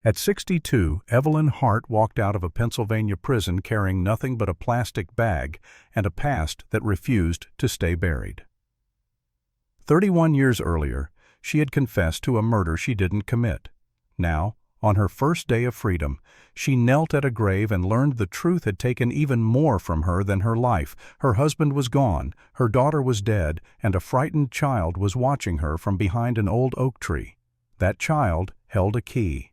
At 62, Evelyn Hart walked out of a Pennsylvania prison carrying nothing but a plastic bag and a past that refused to stay buried. 31 years earlier, she had confessed to a murder she didn't commit. Now, on her first day of freedom, she knelt at a grave and learned the truth had taken even more from her than her life. Her husband was gone, her daughter was dead, and a frightened child was watching her from behind an old oak tree. That child held a key,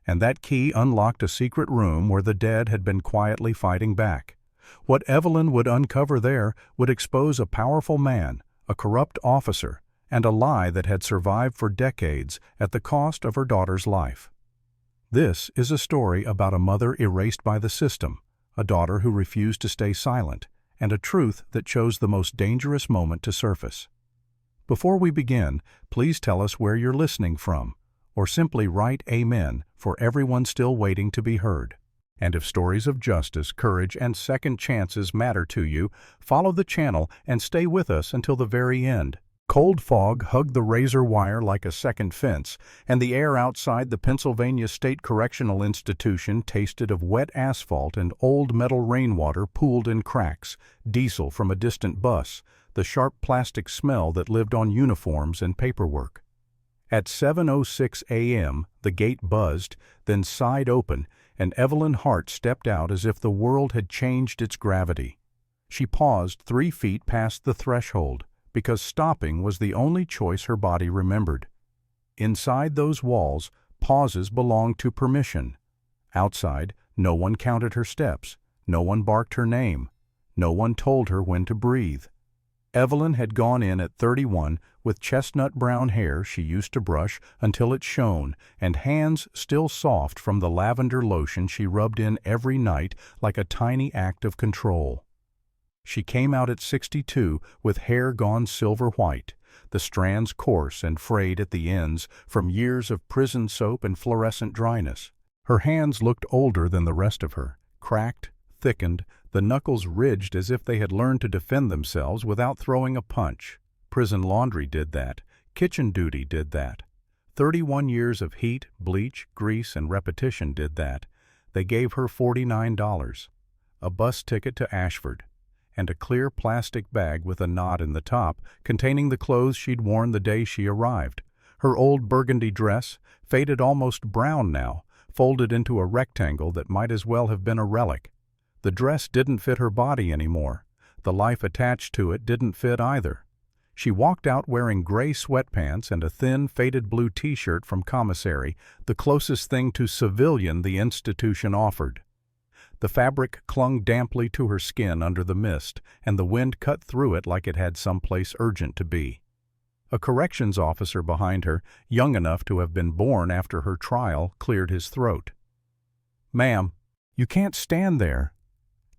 and that key unlocked a secret room where the dead had been quietly fighting back. What Evelyn would uncover there would expose a powerful man, a corrupt officer, and a lie that had survived for decades at the cost of her daughter's life. This is a story about a mother erased by the system, a daughter who refused to stay silent, and a truth that chose the most dangerous moment to surface. Before we begin, please tell us where you're listening from, or simply write Amen for everyone still waiting to be heard. And if stories of justice, courage, and second chances matter to you, follow the channel and stay with us until the very end. Cold fog hugged the razor wire like a second fence, and the air outside the Pennsylvania State Correctional Institution tasted of wet asphalt and old metal rainwater pooled in cracks, diesel from a distant bus, the sharp plastic smell that lived on uniforms and paperwork. At 7:06 a.m., the gate buzzed, then sighed open, and Evelyn Hart stepped out as if the world had changed its gravity. She paused 3 feet past the threshold, because stopping was the only choice her body remembered. Inside those walls, pauses belonged to permission. Outside, no one counted her steps, no one barked her name, no one told her when to breathe. Evelyn had gone in at 31 with chestnut brown hair she used to brush until it shone, and hands still soft from the lavender lotion she rubbed in every night like a tiny act of control. She came out at 62 with hair gone silver white, the strands coarse and frayed at the ends from years of prison soap and fluorescent dryness. Her hands looked older than the rest of her, cracked, thickened, the knuckles ridged as if they had learned to defend themselves without throwing a punch. Prison laundry did that. Kitchen duty did that. 31 years of heat, bleach, grease, and repetition did that. They gave her $49, a bus ticket to Ashford, and a clear plastic bag with a knot in the top containing the clothes she'd worn the day she arrived. Her old burgundy dress, faded almost brown now, folded into a rectangle that might as well have been a relic. The dress didn't fit her body anymore. The life attached to it didn't fit either. She walked out wearing gray sweatpants and a thin, faded blue t-shirt from commissary, the closest thing to civilian the institution offered. The fabric clung damply to her skin under the mist, and the wind cut through it like it had someplace urgent to be. A corrections officer behind her, young enough to have been born after her trial, cleared his throat. "Ma'am, you can't stand there."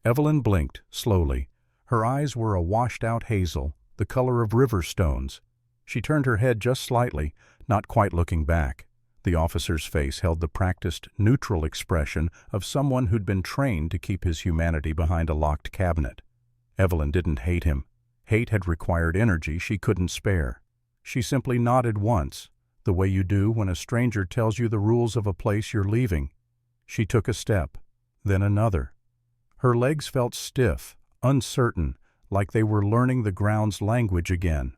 Evelyn blinked, slowly. Her eyes were a washed-out hazel, the color of river stones. She turned her head just slightly, not quite looking back. The officer's face held the practiced, neutral expression of someone who'd been trained to keep his humanity behind a locked cabinet. Evelyn didn't hate him. Hate had required energy she couldn't spare. She simply nodded once, the way you do when a stranger tells you the rules of a place you're leaving. She took a step, then another. Her legs felt stiff, uncertain, like they were learning the ground's language again.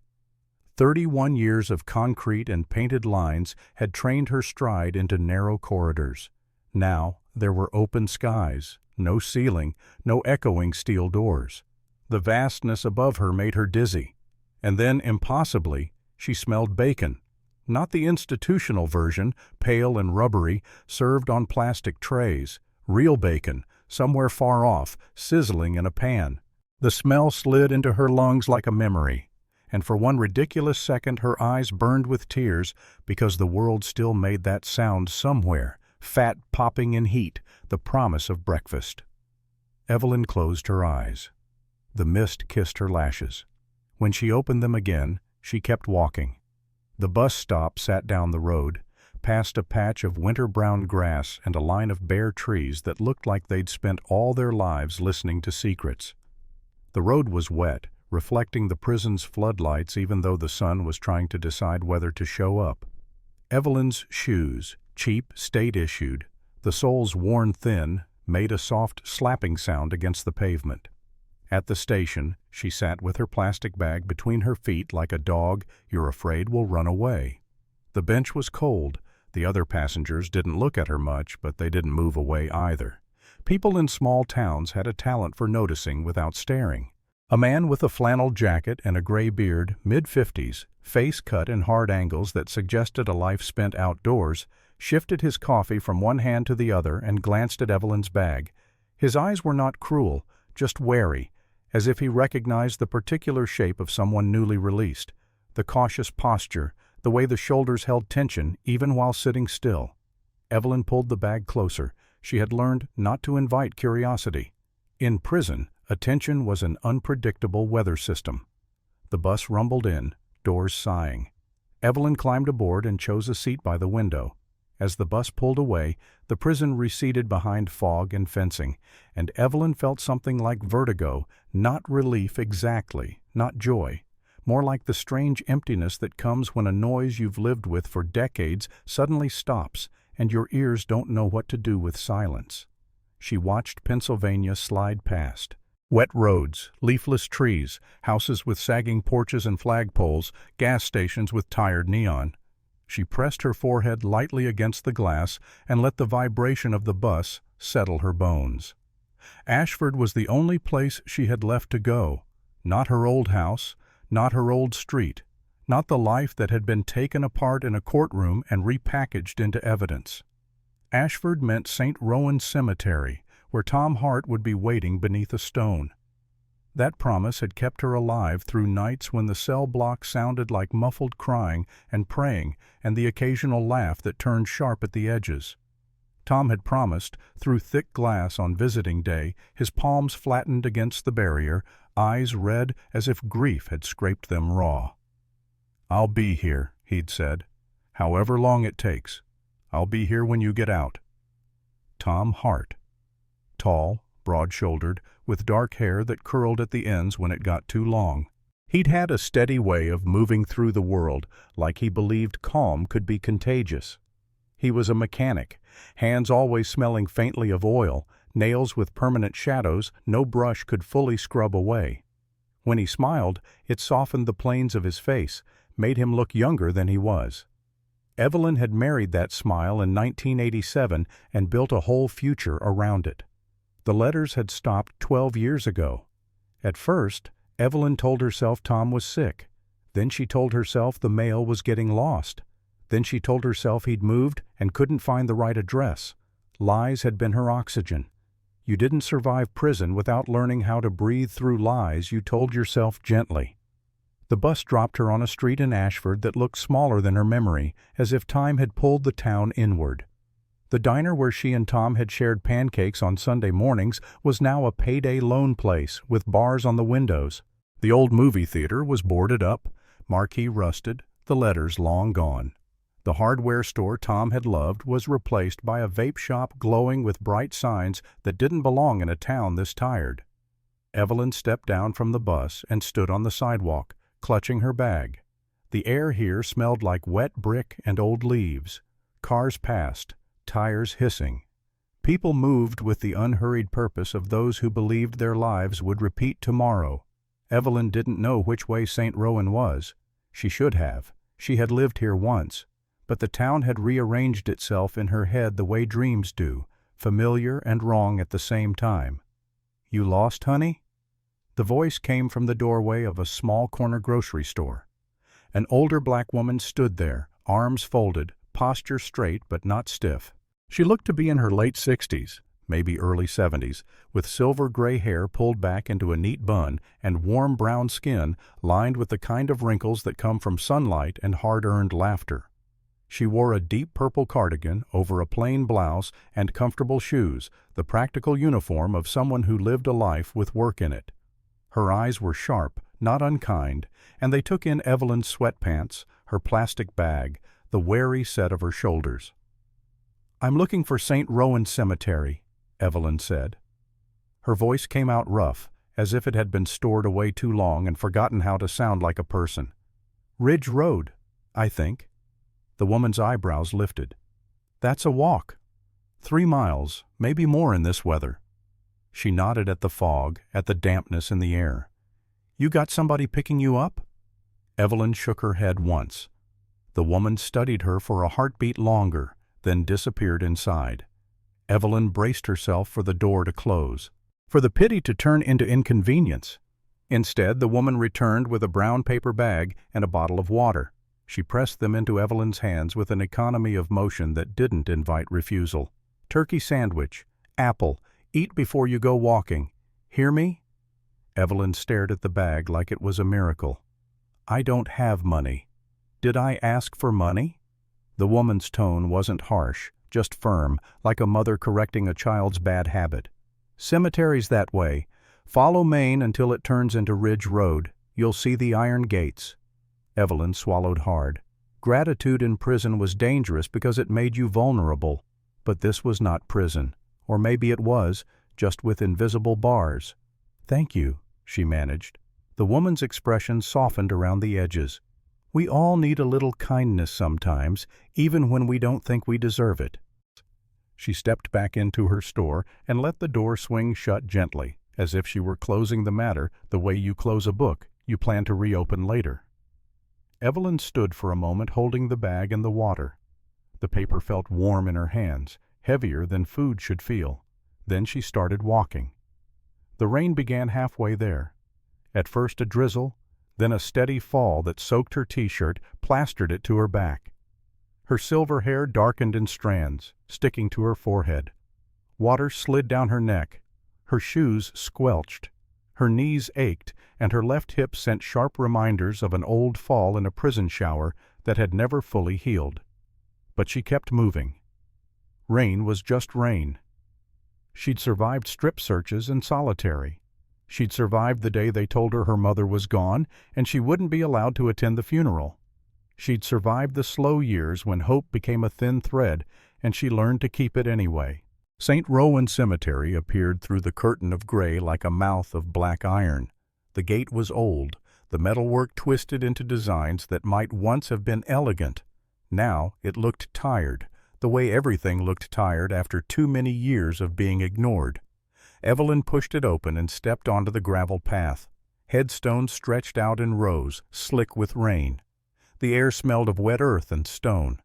31 years of concrete and painted lines had trained her stride into narrow corridors. Now there were open skies, no ceiling, no echoing steel doors. The vastness above her made her dizzy. And then, impossibly, she smelled bacon. Not the institutional version, pale and rubbery, served on plastic trays. Real bacon, somewhere far off, sizzling in a pan. The smell slid into her lungs like a memory, and for one ridiculous second her eyes burned with tears because the world still made that sound somewhere, fat popping in heat, the promise of breakfast. Evelyn closed her eyes. The mist kissed her lashes. When she opened them again, she kept walking. The bus stop sat down the road, past a patch of winter-brown grass and a line of bare trees that looked like they'd spent all their lives listening to secrets. The road was wet, reflecting the prison's floodlights even though the sun was trying to decide whether to show up. Evelyn's shoes, cheap, state-issued. The soles, worn thin, made a soft slapping sound against the pavement. At the station, she sat with her plastic bag between her feet like a dog you're afraid will run away. The bench was cold. The other passengers didn't look at her much, but they didn't move away either. People in small towns had a talent for noticing without staring. A man with a flannel jacket and a gray beard, mid-50s, face cut in hard angles that suggested a life spent outdoors, shifted his coffee from one hand to the other and glanced at Evelyn's bag. His eyes were not cruel, just wary, as if he recognized the particular shape of someone newly released, the cautious posture, the way the shoulders held tension even while sitting still. Evelyn pulled the bag closer. She had learned not to invite curiosity. In prison, attention was an unpredictable weather system. The bus rumbled in, doors sighing. Evelyn climbed aboard and chose a seat by the window. As the bus pulled away, the prison receded behind fog and fencing, and Evelyn felt something like vertigo, not relief exactly, not joy, more like the strange emptiness that comes when a noise you've lived with for decades suddenly stops and your ears don't know what to do with silence. She watched Pennsylvania slide past. Wet roads, leafless trees, houses with sagging porches and flagpoles, gas stations with tired neon. She pressed her forehead lightly against the glass and let the vibration of the bus settle her bones. Ashford was the only place she had left to go. Not her old house, not her old street, not the life that had been taken apart in a courtroom and repackaged into evidence. Ashford meant St. Rowan Cemetery, where Tom Hart would be waiting beneath a stone. That promise had kept her alive through nights when the cell block sounded like muffled crying and praying and the occasional laugh that turned sharp at the edges. Tom had promised, through thick glass on visiting day, his palms flattened against the barrier, eyes red as if grief had scraped them raw. "I'll be here," he'd said. "However long it takes. I'll be here when you get out." Tom Hart. Tall, broad-shouldered, with dark hair that curled at the ends when it got too long. He'd had a steady way of moving through the world, like he believed calm could be contagious. He was a mechanic, hands always smelling faintly of oil, nails with permanent shadows no brush could fully scrub away. When he smiled, it softened the planes of his face, made him look younger than he was. Evelyn had married that smile in 1987 and built a whole future around it. The letters had stopped 12 years ago. At first, Evelyn told herself Tom was sick. Then she told herself the mail was getting lost. Then she told herself he'd moved and couldn't find the right address. Lies had been her oxygen. You didn't survive prison without learning how to breathe through lies you told yourself gently. The bus dropped her on a street in Ashford that looked smaller than her memory, as if time had pulled the town inward. The diner where she and Tom had shared pancakes on Sunday mornings was now a payday loan place with bars on the windows. The old movie theater was boarded up, marquee rusted, the letters long gone. The hardware store Tom had loved was replaced by a vape shop glowing with bright signs that didn't belong in a town this tired. Evelyn stepped down from the bus and stood on the sidewalk, clutching her bag. The air here smelled like wet brick and old leaves. Cars passed, tires hissing. People moved with the unhurried purpose of those who believed their lives would repeat tomorrow. Evelyn didn't know which way St. Rowan was. She should have. She had lived here once. But the town had rearranged itself in her head the way dreams do, familiar and wrong at the same time. "You lost, honey?" The voice came from the doorway of a small corner grocery store. An older black woman stood there, arms folded, posture straight but not stiff. She looked to be in her late 60s, maybe early 70s, with silver-gray hair pulled back into a neat bun and warm brown skin lined with the kind of wrinkles that come from sunlight and hard-earned laughter. She wore a deep purple cardigan over a plain blouse and comfortable shoes, the practical uniform of someone who lived a life with work in it. Her eyes were sharp, not unkind, and they took in Evelyn's sweatpants, her plastic bag, the wary set of her shoulders. "I'm looking for St. Rowan Cemetery," Evelyn said. Her voice came out rough, as if it had been stored away too long and forgotten how to sound like a person. "Ridge Road, I think." The woman's eyebrows lifted. That's a walk. 3 miles, maybe more in this weather. She nodded at the fog, at the dampness in the air. You got somebody picking you up? Evelyn shook her head once. The woman studied her for a heartbeat longer, then disappeared inside. Evelyn braced herself for the door to close, for the pity to turn into inconvenience. Instead, the woman returned with a brown paper bag and a bottle of water. She pressed them into Evelyn's hands with an economy of motion that didn't invite refusal. Turkey sandwich, apple, eat before you go walking. Hear me? Evelyn stared at the bag like it was a miracle. I don't have money. Did I ask for money? The woman's tone wasn't harsh, just firm, like a mother correcting a child's bad habit. Cemetery's that way. Follow Main until it turns into Ridge Road. You'll see the iron gates. Evelyn swallowed hard. Gratitude in prison was dangerous because it made you vulnerable. But this was not prison. Or maybe it was, just with invisible bars. Thank you, she managed. The woman's expression softened around the edges. We all need a little kindness sometimes, even when we don't think we deserve it. She stepped back into her store and let the door swing shut gently, as if she were closing the matter the way you close a book you plan to reopen later. Evelyn stood for a moment holding the bag and the water. The paper felt warm in her hands, heavier than food should feel. Then she started walking. The rain began halfway there. At first a drizzle, then a steady fall that soaked her t-shirt, plastered it to her back. Her silver hair darkened in strands, sticking to her forehead. Water slid down her neck. Her shoes squelched. Her knees ached, and her left hip sent sharp reminders of an old fall in a prison shower that had never fully healed. But she kept moving. Rain was just rain. She'd survived strip searches and solitary. She'd survived the day they told her mother was gone and she wouldn't be allowed to attend the funeral. She'd survived the slow years when hope became a thin thread and she learned to keep it anyway. St. Rowan Cemetery appeared through the curtain of gray like a mouth of black iron. The gate was old, the metalwork twisted into designs that might once have been elegant. Now it looked tired, the way everything looked tired after too many years of being ignored. Evelyn pushed it open and stepped onto the gravel path. Headstones stretched out in rows, slick with rain. The air smelled of wet earth and stone.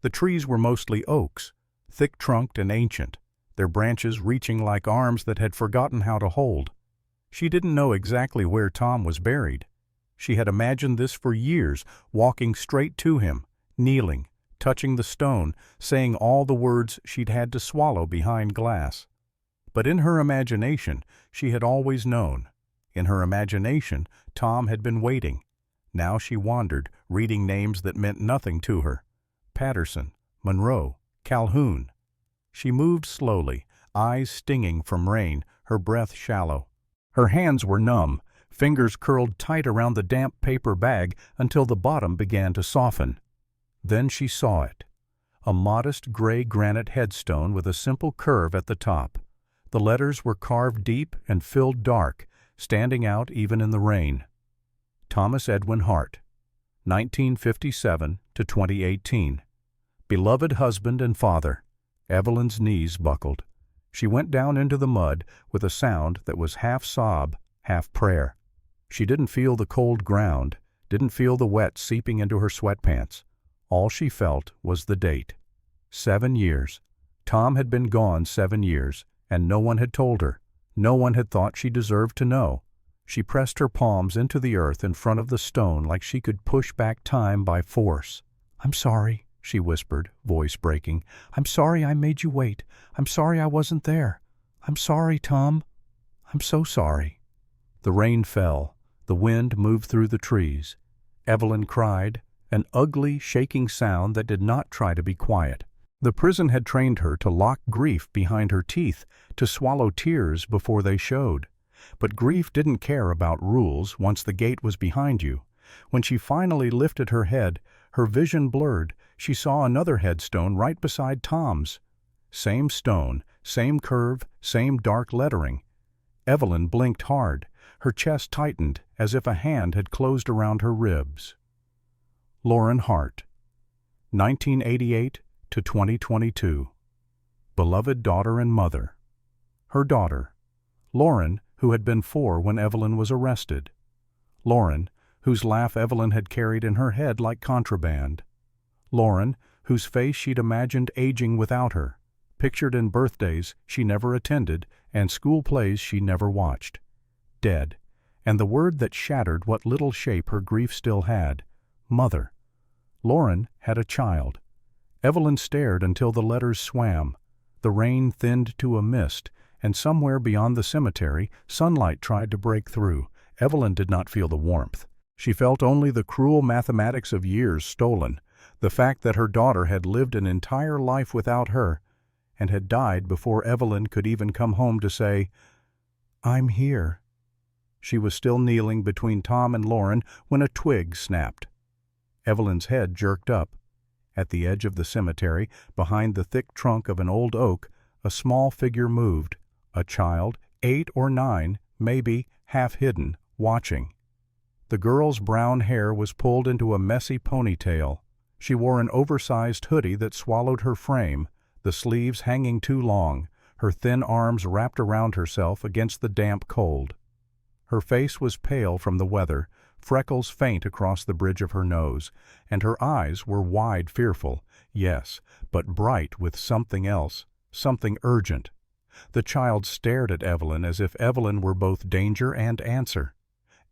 The trees were mostly oaks, thick-trunked and ancient, their branches reaching like arms that had forgotten how to hold. She didn't know exactly where Tom was buried. She had imagined this for years, walking straight to him, kneeling, touching the stone, saying all the words she'd had to swallow behind glass. But in her imagination, she had always known. In her imagination, Tom had been waiting. Now she wandered, reading names that meant nothing to her. Patterson, Monroe, Calhoun. She moved slowly, eyes stinging from rain, her breath shallow. Her hands were numb, fingers curled tight around the damp paper bag until the bottom began to soften. Then she saw it. A modest gray granite headstone with a simple curve at the top. The letters were carved deep and filled dark, standing out even in the rain. Thomas Edwin Hart, 1957 to 2018. Beloved husband and father. Evelyn's knees buckled. She went down into the mud with a sound that was half sob, half prayer. She didn't feel the cold ground, didn't feel the wet seeping into her sweatpants. All she felt was the date. 7 years. Tom had been gone 7 years. And no one had told her. No one had thought she deserved to know. She pressed her palms into the earth in front of the stone like she could push back time by force. I'm sorry, she whispered, voice breaking. I'm sorry I made you wait. I'm sorry I wasn't there. I'm sorry, Tom. I'm so sorry. The rain fell. The wind moved through the trees. Evelyn cried, an ugly, shaking sound that did not try to be quiet. The prison had trained her to lock grief behind her teeth, to swallow tears before they showed. But grief didn't care about rules once the gate was behind you. When she finally lifted her head, her vision blurred. She saw another headstone right beside Tom's. Same stone, same curve, same dark lettering. Evelyn blinked hard. Her chest tightened as if a hand had closed around her ribs. Lauren Hart, 1988 to 2022. Beloved daughter and mother. Her daughter, Lauren, who had been 4 when Evelyn was arrested. Lauren, whose laugh Evelyn had carried in her head like contraband. Lauren, whose face she'd imagined aging without her, pictured in birthdays she never attended and school plays she never watched. Dead, and the word that shattered what little shape her grief still had, mother. Lauren had a child. Evelyn stared until the letters swam. The rain thinned to a mist, and somewhere beyond the cemetery, sunlight tried to break through. Evelyn did not feel the warmth. She felt only the cruel mathematics of years stolen, the fact that her daughter had lived an entire life without her, and had died before Evelyn could even come home to say, "I'm here." She was still kneeling between Tom and Lauren when a twig snapped. Evelyn's head jerked up. At the edge of the cemetery, behind the thick trunk of an old oak, a small figure moved, a child, 8 or 9, maybe, half hidden, watching. The girl's brown hair was pulled into a messy ponytail. She wore an oversized hoodie that swallowed her frame, the sleeves hanging too long, her thin arms wrapped around herself against the damp cold. Her face was pale from the weather, freckles faint across the bridge of her nose, and her eyes were wide, fearful, yes, but bright with something else, something urgent. The child stared at Evelyn as if Evelyn were both danger and answer.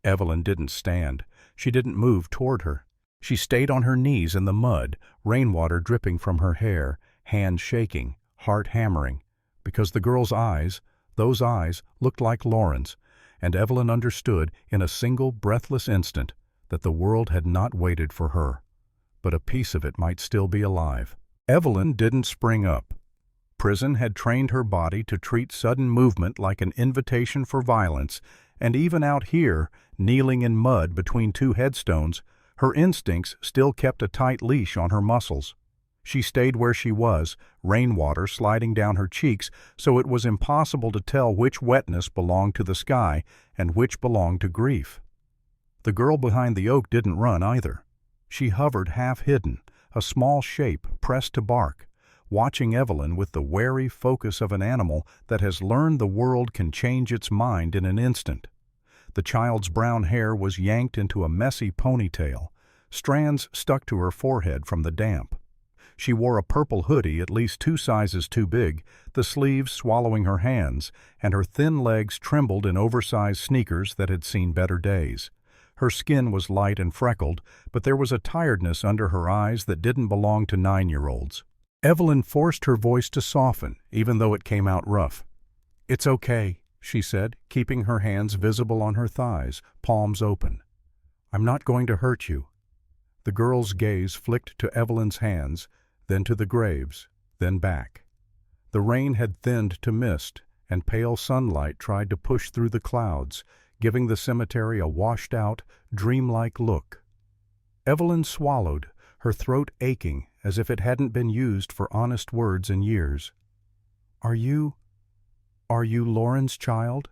Evelyn didn't stand. She didn't move toward her. She stayed on her knees in the mud, rainwater dripping from her hair, hands shaking, heart hammering, because the girl's eyes, those eyes, looked like Lauren's, and Evelyn understood in a single breathless instant that the world had not waited for her, but a piece of it might still be alive. Evelyn didn't spring up. Prison had trained her body to treat sudden movement like an invitation for violence, and even out here, kneeling in mud between 2 headstones, her instincts still kept a tight leash on her muscles. She stayed where she was, rainwater sliding down her cheeks, so it was impossible to tell which wetness belonged to the sky and which belonged to grief. The girl behind the oak didn't run either. She hovered half-hidden, a small shape pressed to bark, watching Evelyn with the wary focus of an animal that has learned the world can change its mind in an instant. The child's brown hair was yanked into a messy ponytail. Strands stuck to her forehead from the damp. She wore a purple hoodie at least 2 sizes too big, the sleeves swallowing her hands, and her thin legs trembled in oversized sneakers that had seen better days. Her skin was light and freckled, but there was a tiredness under her eyes that didn't belong to 9-year-olds. Evelyn forced her voice to soften, even though it came out rough. "It's okay," she said, keeping her hands visible on her thighs, palms open. "I'm not going to hurt you." The girl's gaze flicked to Evelyn's hands, then to the graves, then back. The rain had thinned to mist, and pale sunlight tried to push through the clouds, giving the cemetery a washed-out, dreamlike look. Evelyn swallowed, her throat aching as if it hadn't been used for honest words in years. Are you Lauren's child?"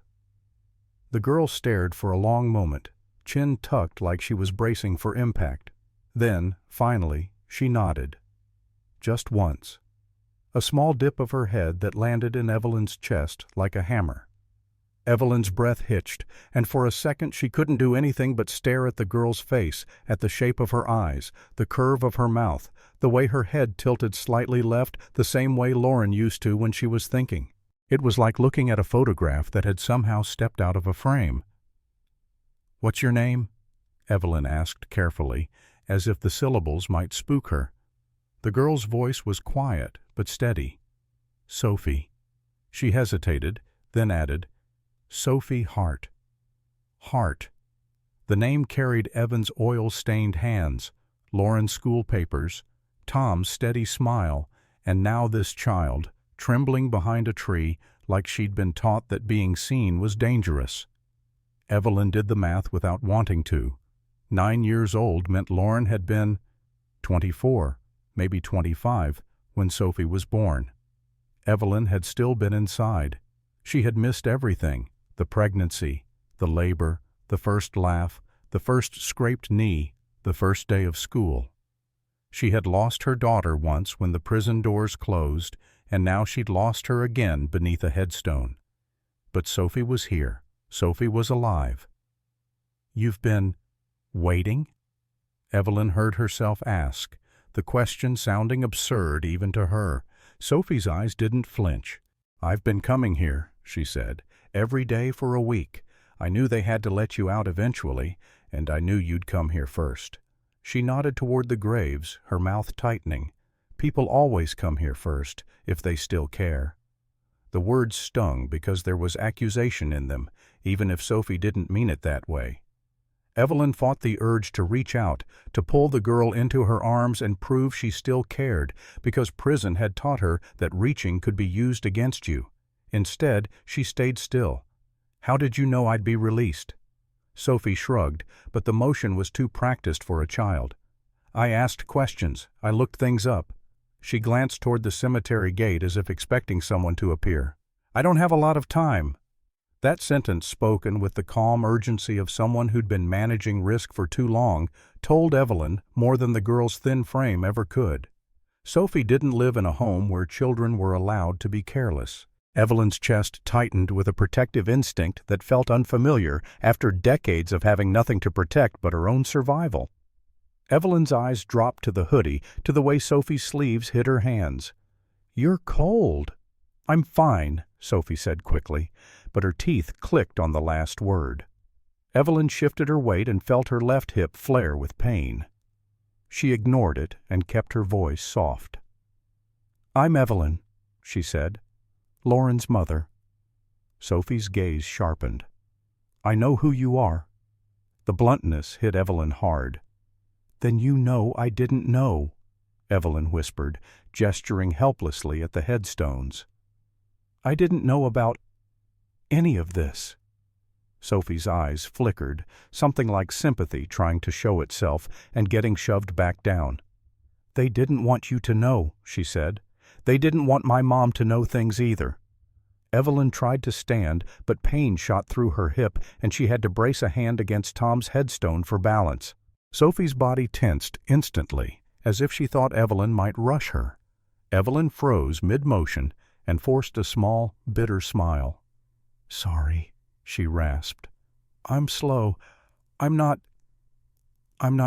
The girl stared for a long moment, chin tucked like she was bracing for impact. Then, finally, she nodded. Just once. A small dip of her head that landed in Evelyn's chest like a hammer. Evelyn's breath hitched, and for a second she couldn't do anything but stare at the girl's face, at the shape of her eyes, the curve of her mouth, the way her head tilted slightly left, the same way Lauren used to when she was thinking. It was like looking at a photograph that had somehow stepped out of a frame. "What's your name?" Evelyn asked carefully, as if the syllables might spook her. The girl's voice was quiet but steady. "Sophie." She hesitated, then added, "Sophie Hart." Hart. The name carried Evan's oil-stained hands, Lauren's school papers, Tom's steady smile, and now this child, trembling behind a tree like she'd been taught that being seen was dangerous. Evelyn did the math without wanting to. 9 years old meant Lauren had been 24, maybe 25, when Sophie was born. Evelyn had still been inside. She had missed everything, the pregnancy, the labor, the first laugh, the first scraped knee, the first day of school. She had lost her daughter once when the prison doors closed, and now she'd lost her again beneath a headstone. But Sophie was here. Sophie was alive. "You've been waiting?" Evelyn heard herself ask, the question sounding absurd even to her. Sophie's eyes didn't flinch. "I've been coming here," she said, "every day for a week. I knew they had to let you out eventually, and I knew you'd come here first." She nodded toward the graves, her mouth tightening. "People always come here first, if they still care." The words stung because there was accusation in them, even if Sophie didn't mean it that way. Evelyn fought the urge to reach out, to pull the girl into her arms and prove she still cared, because prison had taught her that reaching could be used against you. Instead, she stayed still. "How did you know I'd be released?" Sophie shrugged, but the motion was too practiced for a child. "I asked questions. I looked things up." She glanced toward the cemetery gate as if expecting someone to appear. "I don't have a lot of time." That sentence, spoken with the calm urgency of someone who'd been managing risk for too long, told Evelyn more than the girl's thin frame ever could. Sophie didn't live in a home where children were allowed to be careless. Evelyn's chest tightened with a protective instinct that felt unfamiliar after decades of having nothing to protect but her own survival. Evelyn's eyes dropped to the hoodie, to the way Sophie's sleeves hid her hands. "You're cold." "I'm fine," Sophie said quickly, but her teeth clicked on the last word. Evelyn shifted her weight and felt her left hip flare with pain. She ignored it and kept her voice soft. "I'm Evelyn," she said. "Lauren's mother." Sophie's gaze sharpened. "I know who you are." The bluntness hit Evelyn hard. "Then you know I didn't know," Evelyn whispered, gesturing helplessly at the headstones. "I didn't know about any of this." Sophie's eyes flickered, something like sympathy trying to show itself and getting shoved back down. "They didn't want you to know," she said. "They didn't want my mom to know things either." Evelyn tried to stand, but pain shot through her hip and she had to brace a hand against Tom's headstone for balance. Sophie's body tensed instantly, as if she thought Evelyn might rush her. Evelyn froze mid-motion and forced a small, bitter smile. "Sorry," she rasped. "I'm slow. I'm not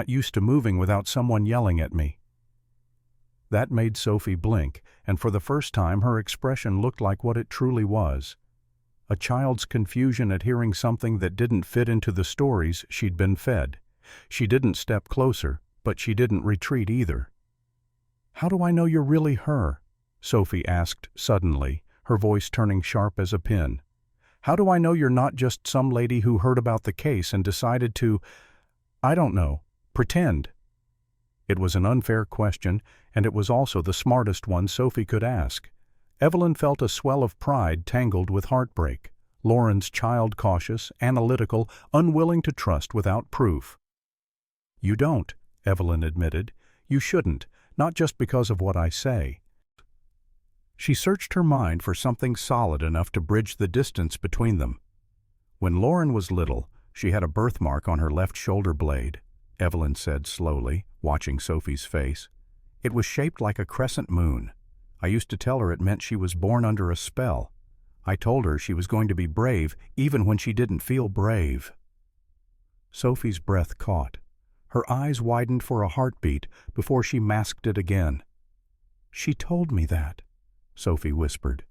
used to moving without someone yelling at me." That made Sophie blink, and for the first time her expression looked like what it truly was. A child's confusion at hearing something that didn't fit into the stories she'd been fed. She didn't step closer, but she didn't retreat either. "How do I know you're really her?" Sophie asked suddenly, her voice turning sharp as a pin. "How do I know you're not just some lady who heard about the case and decided to, I don't know, pretend?" It was an unfair question, and it was also the smartest one Sophie could ask. Evelyn felt a swell of pride tangled with heartbreak. Lauren's child, cautious, analytical, unwilling to trust without proof. "You don't," Evelyn admitted. "You shouldn't, not just because of what I say." She searched her mind for something solid enough to bridge the distance between them. "When Lauren was little, she had a birthmark on her left shoulder blade," Evelyn said slowly, watching Sophie's face. "It was shaped like a crescent moon. I used to tell her it meant she was born under a spell. I told her she was going to be brave even when she didn't feel brave." Sophie's breath caught. Her eyes widened for a heartbeat before she masked it again. "She told me that," Sophie whispered.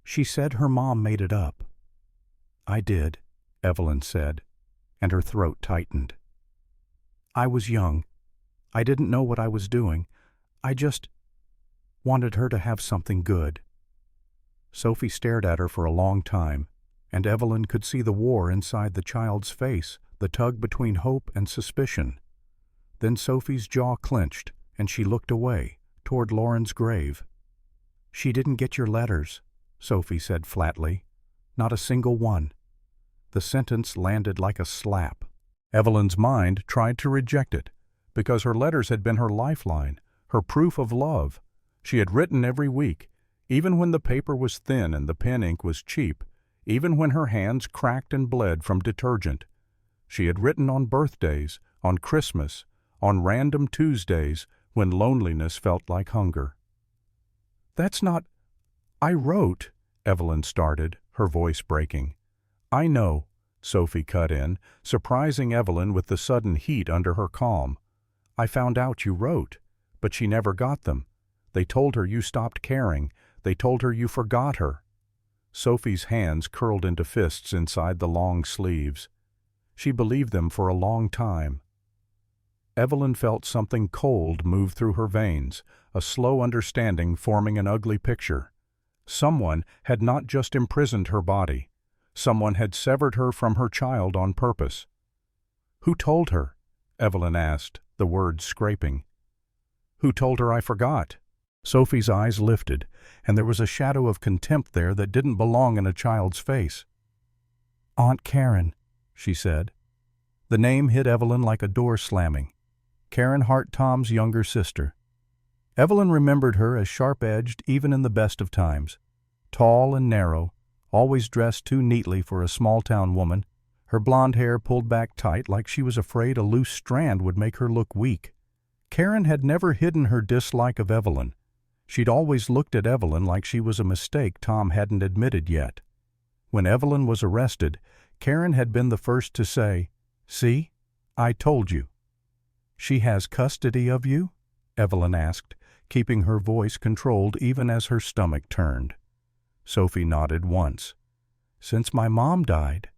"She said her mom made it up." "I did," Evelyn said, and her throat tightened. "I was young. I didn't know what I was doing. I just wanted her to have something good." Sophie stared at her for a long time, and Evelyn could see the war inside the child's face, the tug between hope and suspicion. Then Sophie's jaw clenched, and she looked away, toward Lauren's grave. "She didn't get your letters," Sophie said flatly. "Not a single one." The sentence landed like a slap. Evelyn's mind tried to reject it, because her letters had been her lifeline, her proof of love. She had written every week, even when the paper was thin and the pen ink was cheap, even when her hands cracked and bled from detergent. She had written on birthdays, on Christmas, on random Tuesdays, when loneliness felt like hunger. "That's not—" "I wrote," Evelyn started, her voice breaking. "I know," Sophie cut in, surprising Evelyn with the sudden heat under her calm. "I found out you wrote, but she never got them. They told her you stopped caring. They told her you forgot her." Sophie's hands curled into fists inside the long sleeves. She believed them for a long time. Evelyn felt something cold move through her veins, a slow understanding forming an ugly picture. Someone had not just imprisoned her body. Someone had severed her from her child on purpose. "Who told her?" Evelyn asked, the words scraping. "Who told her I forgot?" Sophie's eyes lifted, and there was a shadow of contempt there that didn't belong in a child's face. "Aunt Karen," she said. The name hit Evelyn like a door slamming. Karen Hart, Tom's younger sister. Evelyn remembered her as sharp-edged even in the best of times. Tall and narrow, always dressed too neatly for a small-town woman, her blonde hair pulled back tight like she was afraid a loose strand would make her look weak. Karen had never hidden her dislike of Evelyn. She'd always looked at Evelyn like she was a mistake Tom hadn't admitted yet. When Evelyn was arrested, Karen had been the first to say, "See? I told you." "She has custody of you?" Evelyn asked, keeping her voice controlled even as her stomach turned. Sophie nodded once. "Since my mom died."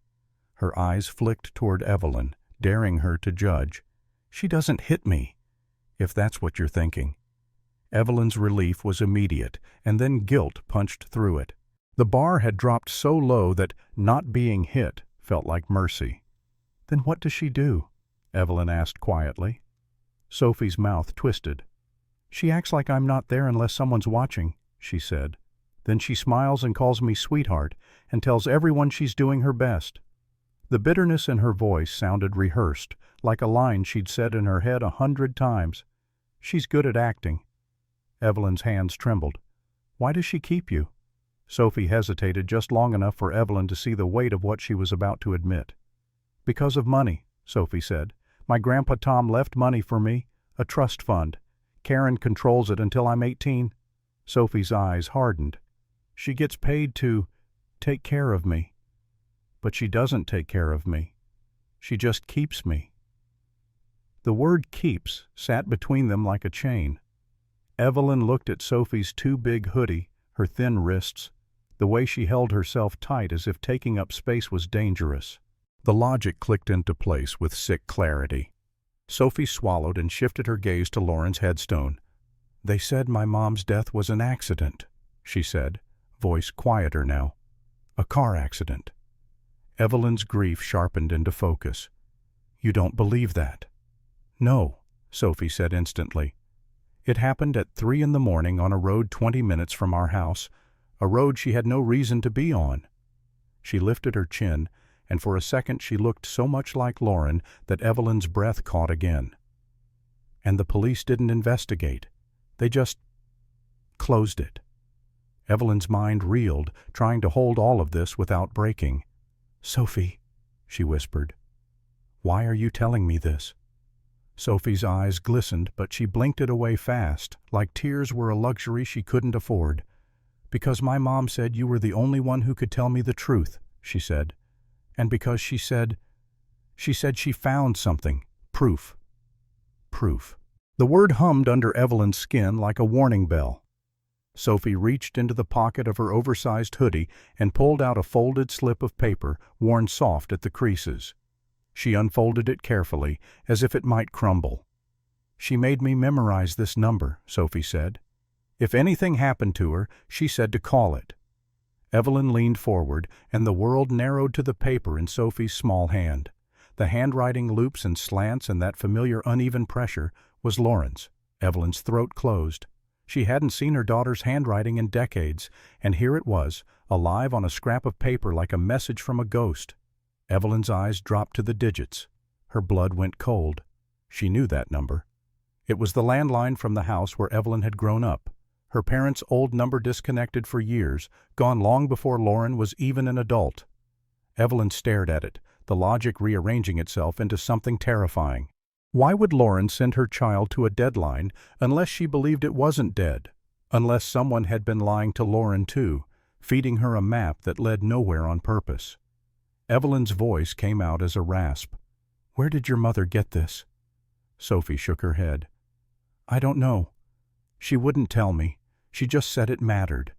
Her eyes flicked toward Evelyn, daring her to judge. "She doesn't hit me, if that's what you're thinking." Evelyn's relief was immediate, and then guilt punched through it. The bar had dropped so low that not being hit felt like mercy. "Then what does she do?" Evelyn asked quietly. Sophie's mouth twisted. "She acts like I'm not there unless someone's watching," she said. "Then she smiles and calls me sweetheart and tells everyone she's doing her best." The bitterness in her voice sounded rehearsed, like a line she'd said in her head 100 times. "She's good at acting." Evelyn's hands trembled. "Why does she keep you?" Sophie hesitated just long enough for Evelyn to see the weight of what she was about to admit. "Because of money," Sophie said. "My grandpa Tom left money for me, a trust fund. Karen controls it until I'm 18. Sophie's eyes hardened. "She gets paid to take care of me." "But she doesn't take care of me. She just keeps me." The word "keeps" sat between them like a chain. Evelyn looked at Sophie's too big hoodie, her thin wrists, the way she held herself tight as if taking up space was dangerous. The logic clicked into place with sick clarity. Sophie swallowed and shifted her gaze to Lauren's headstone. "They said my mom's death was an accident," she said, voice quieter now. "A car accident." Evelyn's grief sharpened into focus. "You don't believe that?" "No," Sophie said instantly. "It happened at 3 in the morning on a road 20 minutes from our house, a road she had no reason to be on." She lifted her chin, and for a second she looked so much like Lauren that Evelyn's breath caught again. "And the police didn't investigate. They just closed it." Evelyn's mind reeled, trying to hold all of this without breaking. "Sophie," she whispered, "why are you telling me this?" Sophie's eyes glistened, but she blinked it away fast, like tears were a luxury she couldn't afford. "Because my mom said you were the only one who could tell me the truth," she said. "And because she said she found something. Proof." Proof. The word hummed under Evelyn's skin like a warning bell. Sophie reached into the pocket of her oversized hoodie and pulled out a folded slip of paper, worn soft at the creases. She unfolded it carefully, as if it might crumble. "She made me memorize this number," Sophie said. "If anything happened to her, she said to call it." Evelyn leaned forward, and the world narrowed to the paper in Sophie's small hand. The handwriting loops and slants and that familiar uneven pressure was Lauren's. Evelyn's throat closed. She hadn't seen her daughter's handwriting in decades, and here it was, alive on a scrap of paper like a message from a ghost. Evelyn's eyes dropped to the digits. Her blood went cold. She knew that number. It was the landline from the house where Evelyn had grown up. Her parents' old number disconnected for years, gone long before Lauren was even an adult. Evelyn stared at it, the logic rearranging itself into something terrifying. Why would Lauren send her child to a deadline unless she believed it wasn't dead? Unless someone had been lying to Lauren too, feeding her a map that led nowhere on purpose. Evelyn's voice came out as a rasp. "Where did your mother get this?" Sophie shook her head. "I don't know. She wouldn't tell me. She just said it mattered."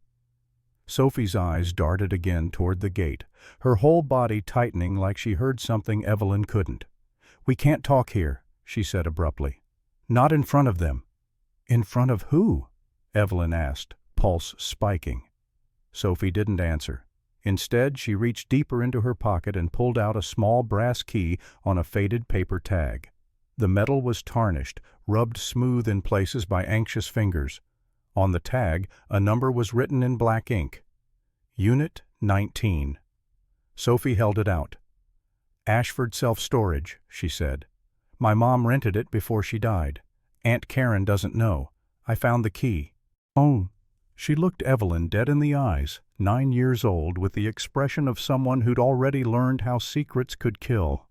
Sophie's eyes darted again toward the gate, her whole body tightening like she heard something Evelyn couldn't. "We can't talk here," she said abruptly. "Not in front of them." "In front of who?" Evelyn asked, pulse spiking. Sophie didn't answer. Instead, she reached deeper into her pocket and pulled out a small brass key on a faded paper tag. The metal was tarnished, rubbed smooth in places by anxious fingers. On the tag, a number was written in black ink. Unit 19. Sophie held it out. "Ashford Self-Storage," she said. "My mom rented it before she died. Aunt Karen doesn't know. I found the key." "Oh." She looked Evelyn dead in the eyes, 9 years old, with the expression of someone who'd already learned how secrets could kill.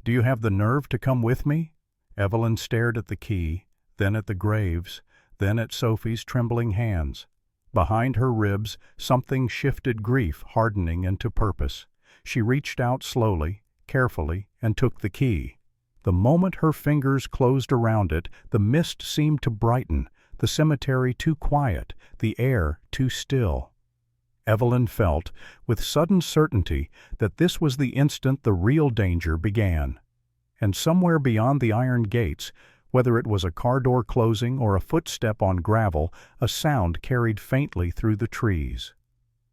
"Do you have the nerve to come with me?" Evelyn stared at the key, then at the graves, then at Sophie's trembling hands. Behind her ribs, something shifted grief hardening into purpose. She reached out slowly, carefully, and took the key. The moment her fingers closed around it, the mist seemed to brighten, the cemetery too quiet, the air too still. Evelyn felt, with sudden certainty, that this was the instant the real danger began. And somewhere beyond the iron gates, whether it was a car door closing or a footstep on gravel, a sound carried faintly through the trees.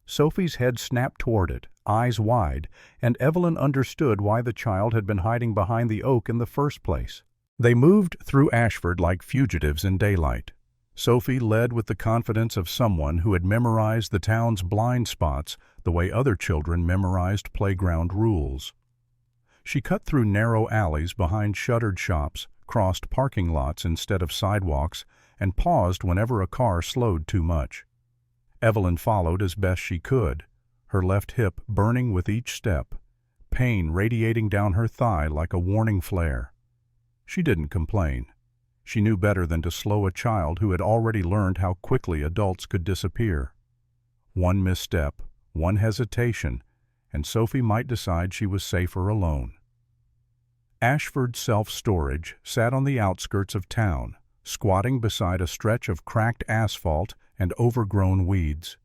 Sophie's head snapped toward it, eyes wide, and Evelyn understood why the child had been hiding behind the oak in the first place. They moved through Ashford like fugitives in daylight. Sophie led with the confidence of someone who had memorized the town's blind spots the way other children memorized playground rules. She cut through narrow alleys behind shuttered shops, crossed parking lots instead of sidewalks, and paused whenever a car slowed too much. Evelyn followed as best she could, her left hip burning with each step, pain radiating down her thigh like a warning flare. She didn't complain. She knew better than to slow a child who had already learned how quickly adults could disappear. One misstep, one hesitation, and Sophie might decide she was safer alone. Ashford Self-Storage sat on the outskirts of town, squatting beside a stretch of cracked asphalt and overgrown weeds.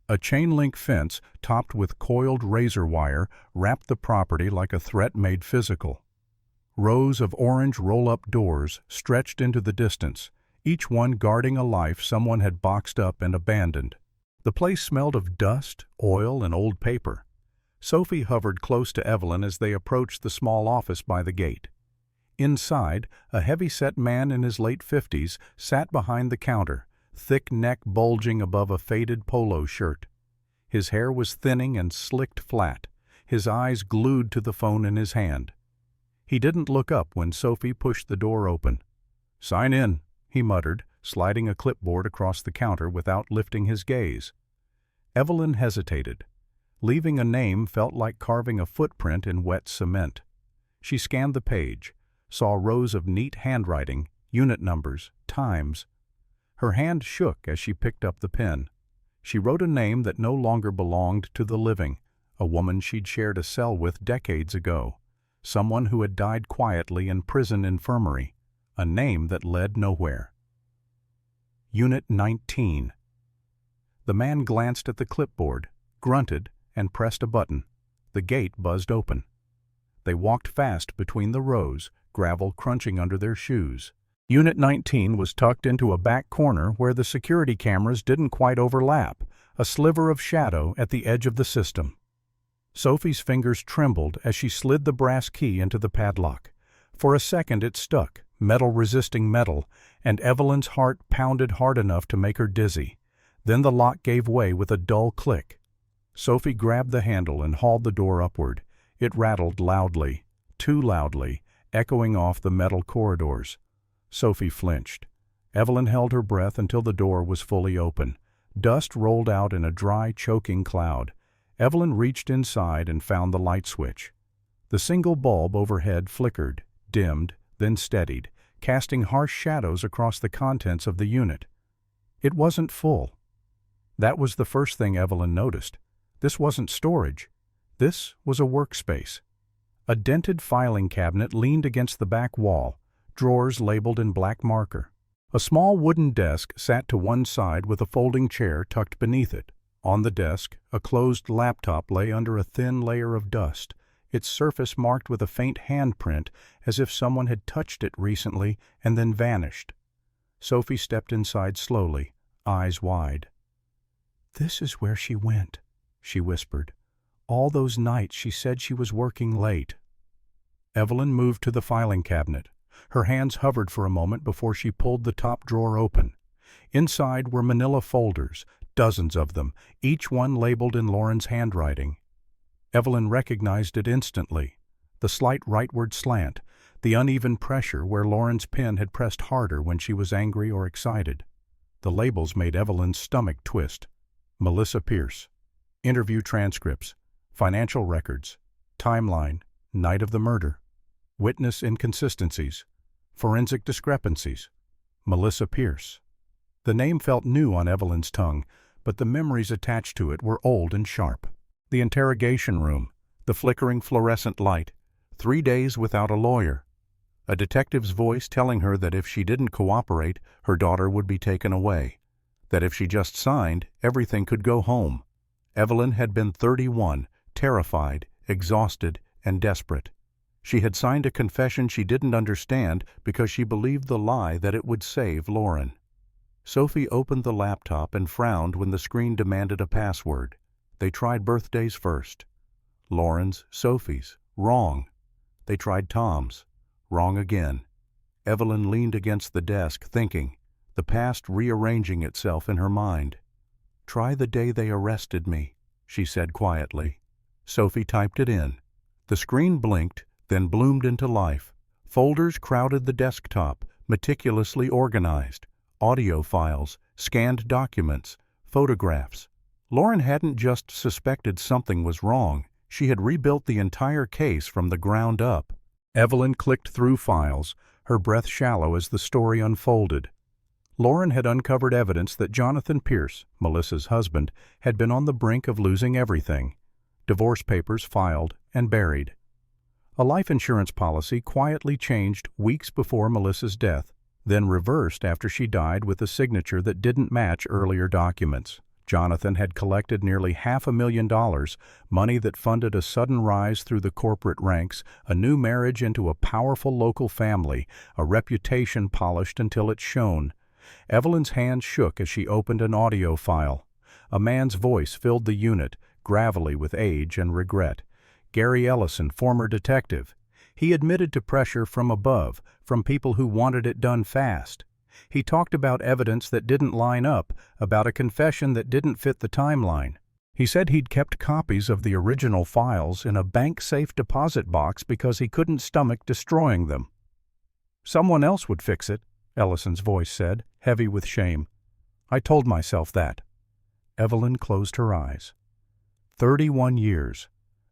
A chain-link fence topped with coiled razor wire wrapped the property like a threat made physical. Rows of orange roll-up doors stretched into the distance, each one guarding a life someone had boxed up and abandoned. The place smelled of dust, oil, and old paper. Sophie hovered close to Evelyn as they approached the small office by the gate. Inside, a heavy-set man in his late 50s sat behind the counter, thick neck bulging above a faded polo shirt. His hair was thinning and slicked flat, his eyes glued to the phone in his hand. He didn't look up when Sophie pushed the door open. "Sign in," he muttered, sliding a clipboard across the counter without lifting his gaze. Evelyn hesitated. Leaving a name felt like carving a footprint in wet cement. She scanned the page, saw rows of neat handwriting, unit numbers, times. Her hand shook as she picked up the pen. She wrote a name that no longer belonged to the living, a woman she'd shared a cell with decades ago, someone who had died quietly in prison infirmary, a name that led nowhere. Unit 19. The man glanced at the clipboard, grunted, and pressed a button. The gate buzzed open. They walked fast between the rows, gravel crunching under their shoes. Unit 19 was tucked into a back corner where the security cameras didn't quite overlap, a sliver of shadow at the edge of the system. Sophie's fingers trembled as she slid the brass key into the padlock. For a second it stuck, metal resisting metal, and Evelyn's heart pounded hard enough to make her dizzy. Then the lock gave way with a dull click. Sophie grabbed the handle and hauled the door upward. It rattled loudly, too loudly, echoing off the metal corridors. Sophie flinched. Evelyn held her breath until the door was fully open. Dust rolled out in a dry, choking cloud. Evelyn reached inside and found the light switch. The single bulb overhead flickered, dimmed, then steadied, casting harsh shadows across the contents of the unit. It wasn't full. That was the first thing Evelyn noticed. This wasn't storage. This was a workspace. A dented filing cabinet leaned against the back wall, drawers labeled in black marker. A small wooden desk sat to one side with a folding chair tucked beneath it. On the desk, a closed laptop lay under a thin layer of dust, its surface marked with a faint handprint as if someone had touched it recently and then vanished. Sophie stepped inside slowly, eyes wide. "This is where she went," she whispered. "All those nights she said she was working late." Evelyn moved to the filing cabinet. Her hands hovered for a moment before she pulled the top drawer open. Inside were manila folders, dozens of them, each one labeled in Lauren's handwriting. Evelyn recognized it instantly. The slight rightward slant, the uneven pressure where Lauren's pen had pressed harder when she was angry or excited. The labels made Evelyn's stomach twist. Melissa Pierce. Interview transcripts. Financial records. Timeline. Night of the murder. Witness inconsistencies. Forensic discrepancies. Melissa Pierce. The name felt new on Evelyn's tongue, but the memories attached to it were old and sharp. The interrogation room, the flickering fluorescent light, 3 days without a lawyer. A detective's voice telling her that if she didn't cooperate, her daughter would be taken away. That if she just signed, everything could go home. Evelyn had been 31, terrified, exhausted, and desperate. She had signed a confession she didn't understand because she believed the lie that it would save Lauren. Sophie opened the laptop and frowned when the screen demanded a password. They tried birthdays first. Lauren's, Sophie's. Wrong. They tried Tom's. Wrong again. Evelyn leaned against the desk, thinking, the past rearranging itself in her mind. "Try the day they arrested me," she said quietly. Sophie typed it in. The screen blinked, then bloomed into life. Folders crowded the desktop, meticulously organized. Audio files, scanned documents, photographs. Lauren hadn't just suspected something was wrong. She had rebuilt the entire case from the ground up. Evelyn clicked through files, her breath shallow as the story unfolded. Lauren had uncovered evidence that Jonathan Pierce, Melissa's husband, had been on the brink of losing everything. Divorce papers filed and buried. A life insurance policy quietly changed weeks before Melissa's death, then reversed after she died with a signature that didn't match earlier documents. Jonathan had collected nearly $500,000, money that funded a sudden rise through the corporate ranks, a new marriage into a powerful local family, a reputation polished until it shone. Evelyn's hand shook as she opened an audio file. A man's voice filled the unit, gravelly with age and regret. Gary Ellison, former detective. He admitted to pressure from above, from people who wanted it done fast. He talked about evidence that didn't line up, about a confession that didn't fit the timeline. He said he'd kept copies of the original files in a bank-safe deposit box because he couldn't stomach destroying them. "Someone else would fix it," Ellison's voice said, heavy with shame. "I told myself that." Evelyn closed her eyes. 31 years.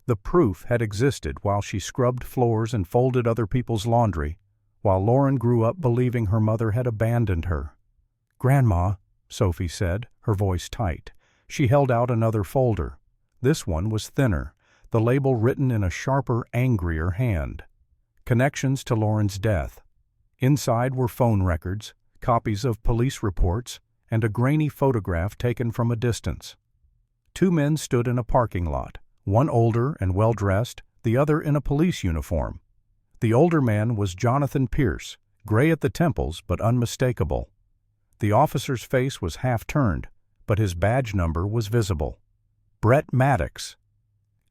The proof had existed while she scrubbed floors and folded other people's laundry, while Lauren grew up believing her mother had abandoned her. "Grandma," Sophie said, her voice tight. She held out another folder. This one was thinner, the label written in a sharper, angrier hand. Connections to Lauren's death. Inside were phone records, copies of police reports, and a grainy photograph taken from a distance. 2 men stood in a parking lot, one older and well-dressed, the other in a police uniform. The older man was Jonathan Pierce, gray at the temples but unmistakable. The officer's face was half-turned, but his badge number was visible. Brett Maddox.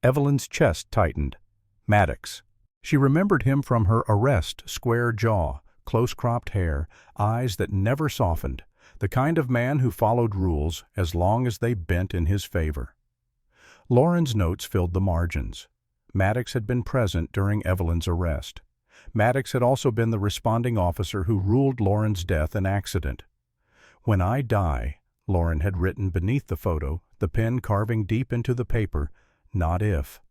Evelyn's chest tightened. Maddox. She remembered him from her arrest, square jaw, close-cropped hair, eyes that never softened, the kind of man who followed rules as long as they bent in his favor. Lauren's notes filled the margins. Maddox had been present during Evelyn's arrest. Maddox had also been the responding officer who ruled Lauren's death an accident. "When I die," Lauren had written beneath the photo, the pen carving deep into the paper, "not if."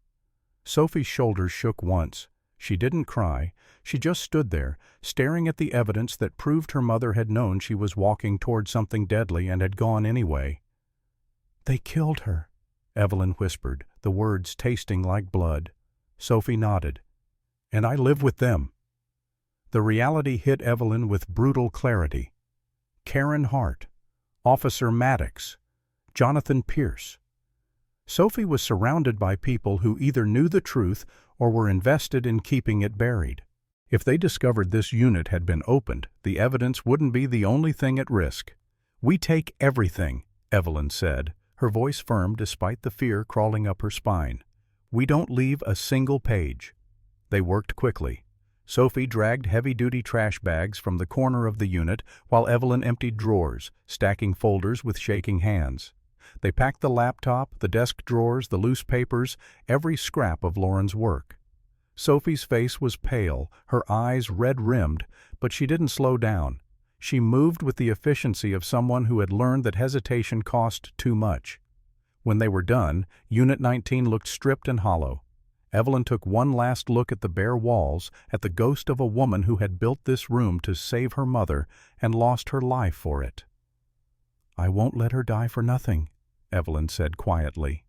Sophie's shoulders shook once. She didn't cry. She just stood there, staring at the evidence that proved her mother had known she was walking toward something deadly and had gone anyway. "They killed her," Evelyn whispered, the words tasting like blood. Sophie nodded. "And I live with them." The reality hit Evelyn with brutal clarity. Karen Hart, Officer Maddox, Jonathan Pierce. Sophie was surrounded by people who either knew the truth or were invested in keeping it buried. If they discovered this unit had been opened, the evidence wouldn't be the only thing at risk. "We take everything," Evelyn said, her voice firm despite the fear crawling up her spine. "We don't leave a single page." They worked quickly. Sophie dragged heavy-duty trash bags from the corner of the unit while Evelyn emptied drawers, stacking folders with shaking hands. They packed the laptop, the desk drawers, the loose papers, every scrap of Lauren's work. Sophie's face was pale, her eyes red-rimmed, but she didn't slow down. She moved with the efficiency of someone who had learned that hesitation cost too much. When they were done, Unit 19 looked stripped and hollow. Evelyn took one last look at the bare walls, at the ghost of a woman who had built this room to save her mother and lost her life for it. "I won't let her die for nothing," Evelyn said quietly.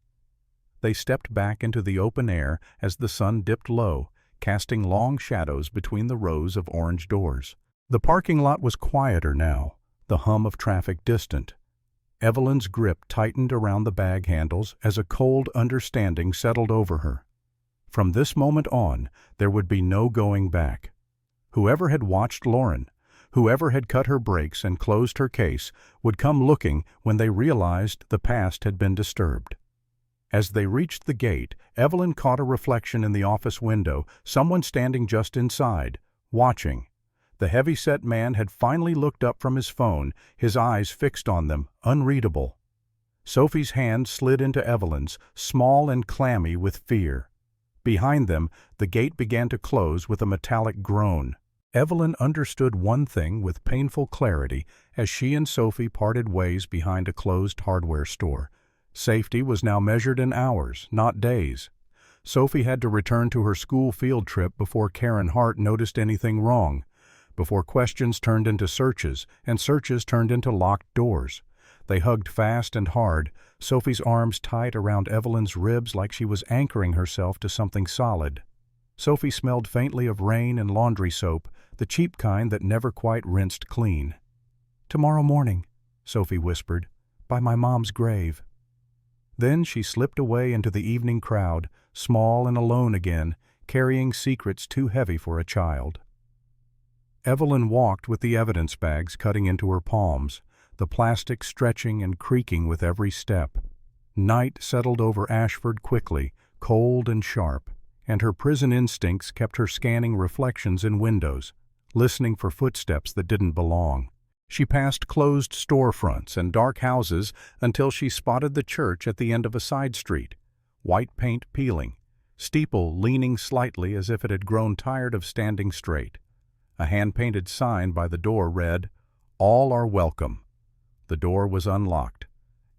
They stepped back into the open air as the sun dipped low, casting long shadows between the rows of orange doors. The parking lot was quieter now, the hum of traffic distant. Evelyn's grip tightened around the bag handles as a cold understanding settled over her. From this moment on, there would be no going back. Whoever had watched Lauren, whoever had cut her brakes and closed her case, would come looking when they realized the past had been disturbed. As they reached the gate, Evelyn caught a reflection in the office window, someone standing just inside, watching. The heavy-set man had finally looked up from his phone, his eyes fixed on them, unreadable. Sophie's hand slid into Evelyn's, small and clammy with fear. Behind them, the gate began to close with a metallic groan. Evelyn understood one thing with painful clarity as she and Sophie parted ways behind a closed hardware store. Safety was now measured in hours, not days. Sophie had to return to her school field trip before Karen Hart noticed anything wrong, before questions turned into searches and searches turned into locked doors. They hugged fast and hard, Sophie's arms tight around Evelyn's ribs like she was anchoring herself to something solid. Sophie smelled faintly of rain and laundry soap, the cheap kind that never quite rinsed clean. "Tomorrow morning," Sophie whispered, "by my mom's grave." Then she slipped away into the evening crowd, small and alone again, carrying secrets too heavy for a child. Evelyn walked with the evidence bags cutting into her palms, the plastic stretching and creaking with every step. Night settled over Ashford quickly, cold and sharp, and her prison instincts kept her scanning reflections in windows, listening for footsteps that didn't belong. She passed closed storefronts and dark houses until she spotted the church at the end of a side street, white paint peeling, steeple leaning slightly as if it had grown tired of standing straight. A hand-painted sign by the door read, "All are welcome." The door was unlocked.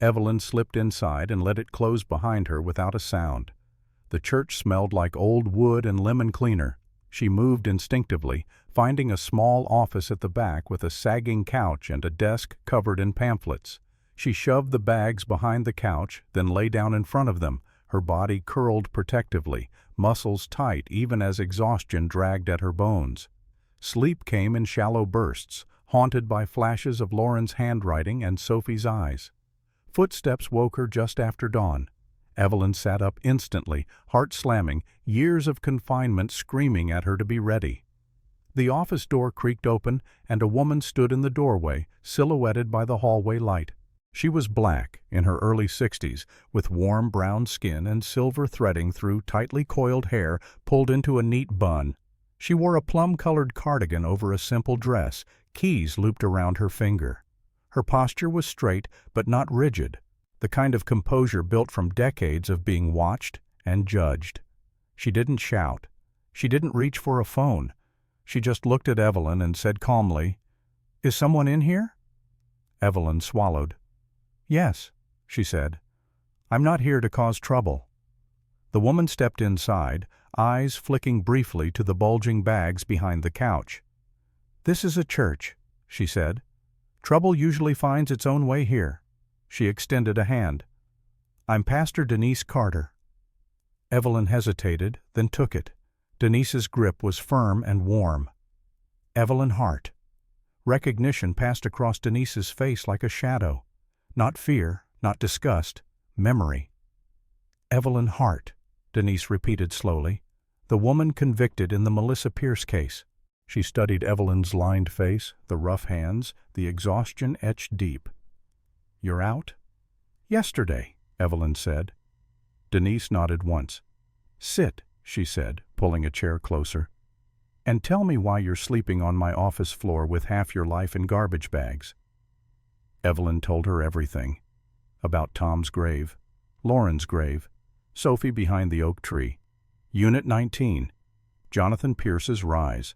Evelyn slipped inside and let it close behind her without a sound. The church smelled like old wood and lemon cleaner. She moved instinctively, finding a small office at the back with a sagging couch and a desk covered in pamphlets. She shoved the bags behind the couch, then lay down in front of them, her body curled protectively, muscles tight even as exhaustion dragged at her bones. Sleep came in shallow bursts, haunted by flashes of Lauren's handwriting and Sophie's eyes. Footsteps woke her just after dawn. Evelyn sat up instantly, heart slamming, years of confinement screaming at her to be ready. The office door creaked open, and a woman stood in the doorway, silhouetted by the hallway light. She was black, in her early 60s, with warm brown skin and silver threading through tightly coiled hair pulled into a neat bun. She wore a plum-colored cardigan over a simple dress, keys looped around her finger. Her posture was straight, but not rigid, the kind of composure built from decades of being watched and judged. She didn't shout. She didn't reach for a phone. She just looked at Evelyn and said calmly, "Is someone in here?" Evelyn swallowed. "Yes," she said. "I'm not here to cause trouble." The woman stepped inside, eyes flicking briefly to the bulging bags behind the couch. "This is a church," she said. "Trouble usually finds its own way here." She extended a hand. "I'm Pastor Denise Carter." Evelyn hesitated, then took it. Denise's grip was firm and warm. Evelyn Hart. Recognition passed across Denise's face like a shadow. Not fear, not disgust, memory. "Evelyn Hart," Denise repeated slowly. "The woman convicted in the Melissa Pierce case." She studied Evelyn's lined face, the rough hands, the exhaustion etched deep. "You're out?" "Yesterday," Evelyn said. Denise nodded once. "Sit," she said, pulling a chair closer. "And tell me why you're sleeping on my office floor with half your life in garbage bags." Evelyn told her everything. About Tom's grave, Lauren's grave, Sophie behind the oak tree, Unit 19, Jonathan Pierce's rise,